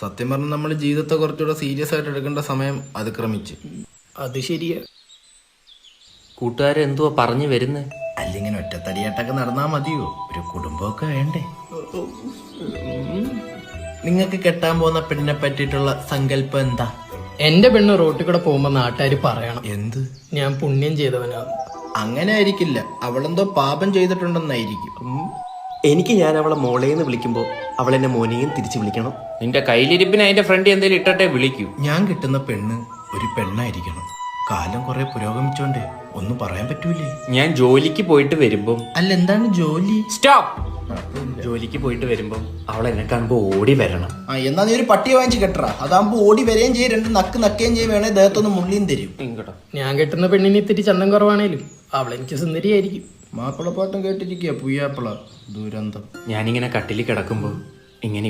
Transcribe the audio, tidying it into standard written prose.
സത്യം പറഞ്ഞാൽ നമ്മൾ ജീവിതത്തെ കുറച്ചുകൂടെ സീരിയസ് ആയിട്ട് എടുക്കേണ്ട സമയം അതിക്രമിച്ച്. അത് ശരിയാ. കൂട്ടുകാരെന്തുവാ പറഞ്ഞു വരുന്നേ? അല്ലെങ്കിൽ ഒറ്റത്തടിയായിട്ടൊക്കെ നടന്നാ മതിയോ? ഒരു കുടുംബമൊക്കെ വേണ്ടേ? നിങ്ങൾക്ക് കെട്ടാൻ പോകുന്ന പെണ്ണിനെ പറ്റിയിട്ടുള്ള സങ്കല്പം എന്താ? എന്റെ പെണ്ണ് റോട്ടിൽ കൂടെ പോകുമ്പോ നാട്ടുകാർ പറയണം എന്ത്? ഞാൻ പുണ്യം ചെയ്തവനാ. അങ്ങനെ ആയിരിക്കില്ല, അവളെന്തോ പാപം ചെയ്തിട്ടുണ്ടെന്നായിരിക്കും. എനിക്ക് ഞാൻ അവളെ മോളേന്ന് വിളിക്കുമ്പോ അവൾ എന്നെ മോനെയും തിരിച്ചു വിളിക്കണം. നിന്റെ കയ്യിലിരിപ്പിന് അതിന്റെ ഫ്രണ്ട് എന്തേലും ഇട്ടട്ടെ വിളിക്കൂ. ഞാൻ കിട്ടുന്ന പെണ്ണ് ഒരു പെണ്ണായിരിക്കണം. കാലം കുറെ പുരോഗമിച്ചോണ്ടേ ഒന്നും പറയാൻ പറ്റൂലേ. ഞാൻ ജോലിക്ക് പോയിട്ട് വരുമ്പം അല്ല, എന്താണ് ജോലി? സ്റ്റോപ്പ്. ജോലിക്ക് പോയിട്ട് വരുമ്പം അവൾ എന്നെ കാണുമ്പോ ഓടി വരണം. എന്നാ നീ ഒരു പട്ടിയെ വാങ്ങിച്ച് കെട്ടറ. അതാകുമ്പോ ഓടി വരെയും ചെയ്യും, രണ്ട് നക്ക് നക്കുകയും ചെയ്യും, വേണേ ദേഹത്തൊന്ന് മുള്ളിയും തരും. ഇങ്ങോട്ടോ. ഞാൻ കെട്ടുന്ന പെണ്ണിന് ഇത്തിരി ചന്തം കുറവാണേലും അവളെനിക്ക് സുന്ദരിയായിരിക്കും. മാപ്പിളപ്പാട്ടും കേട്ടിരിക്കുക പുയ്യാപ്പിള ദുരന്തം. ഞാനിങ്ങനെ കട്ടിലിൽ കിടക്കുമ്പോ ഇങ്ങനെ